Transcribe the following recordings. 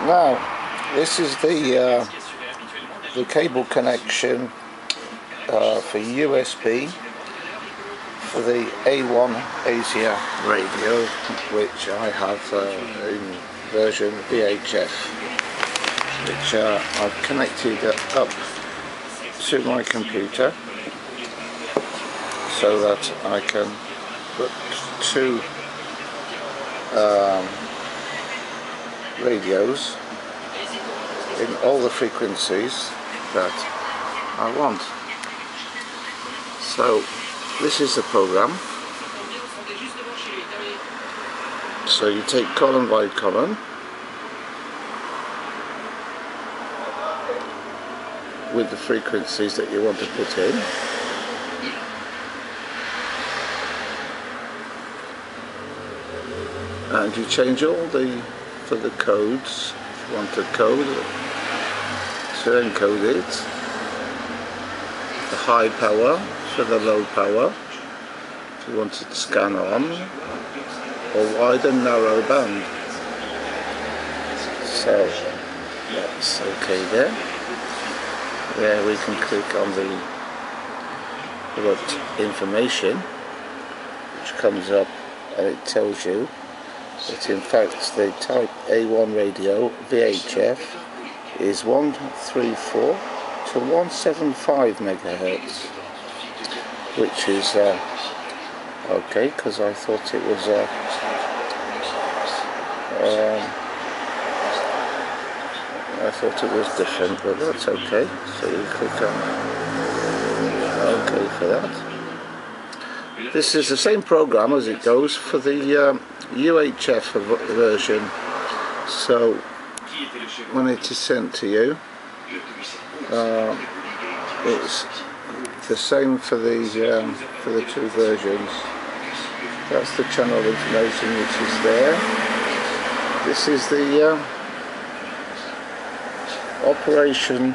Now, this is the cable connection for USB for the A1 AsiaRadio, which I have in version VHF, which I've connected up to my computer so that I can put two radios in all the frequencies that I want. So this is the program. So you take column by column with the frequencies that you want to put in, and you change all for the codes. If you want to code to encode it, the high power for the low power, if you want it to scan on, or wide and narrow band. So that's okay there. There we can click on the information, which comes up and it tells you that in fact the type A1 radio VHF is 134 to 175 megahertz, which is okay, because I thought it was different, but that's okay. So you click on OK for that. This is the same program as it goes for the UHF version. So when it is sent to you, it's the same for the two versions. That's the channel information which is there. This is the operation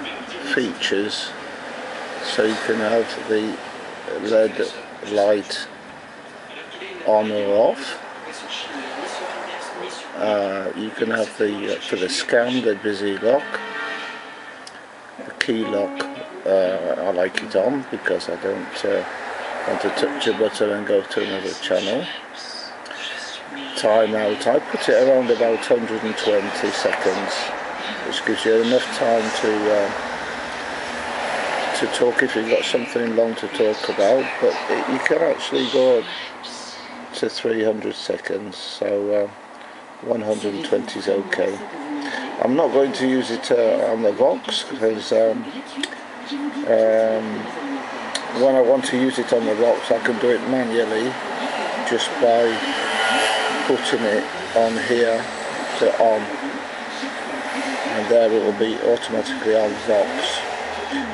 features, so you can have the LED light on or off. You can have for the scan, the busy lock, the key lock. I like it on because I don't want to touch a button and go to another channel. Timeout, I put it around about 120 seconds, which gives you enough time to talk if you've got something long to talk about, but you can actually go up to 300 seconds, so 120 is okay. I'm not going to use it on the Vox, because when I want to use it on the Vox I can do it manually just by putting it on here to on, and there it will be automatically on Vox,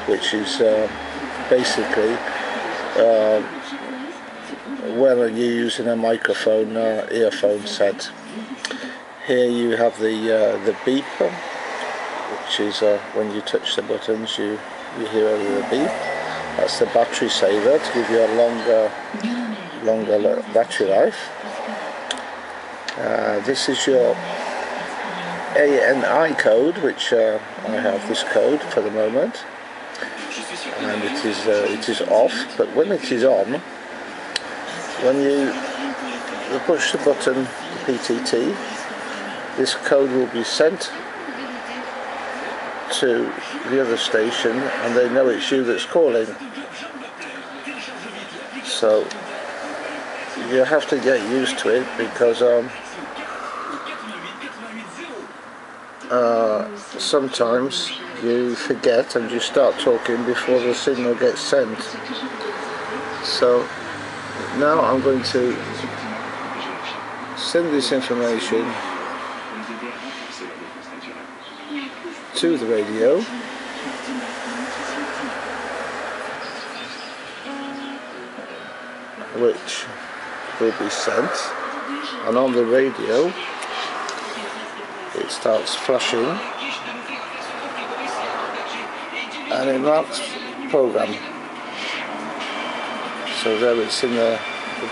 which is basically when you're using a microphone earphone set. Here you have the beep, which is when you touch the buttons you hear a little beep. That's the battery saver to give you a longer battery life. This is your ANI code, which I have this code for the moment, and it is off. But when it is on, when you push the button, the PTT, this code will be sent to the other station, and they know it's you that's calling. So you have to get used to it, because sometimes you forget and you start talking before the signal gets sent. So now I'm going to send this information to the radio, which will be sent, and on the radio it starts flashing and it marks program. So there it's in the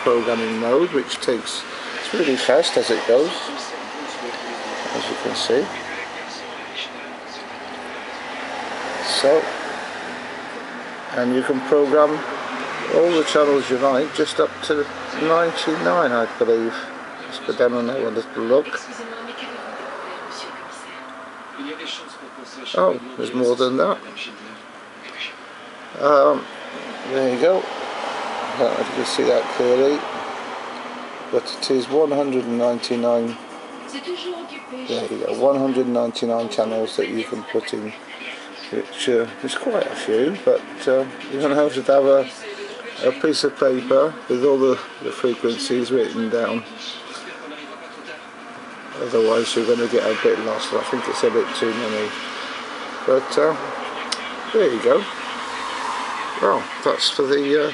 programming mode, which takes, it's really fast as it goes, as you can see. so, and you can program all the channels you like, just up to 99 I believe. Let's go down and have a little look. Oh, there's more than that. There you go. I don't know if you can see that clearly, but it is 199. There you go, 199 channels that you can put in, which is quite a few, but you're going to have to have a piece of paper with all the frequencies written down. Otherwise you're going to get a bit lost. I think it's a bit too many. But there you go. Well, that's for the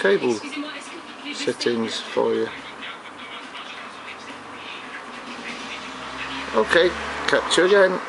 cable settings for you. Okay, catch you again.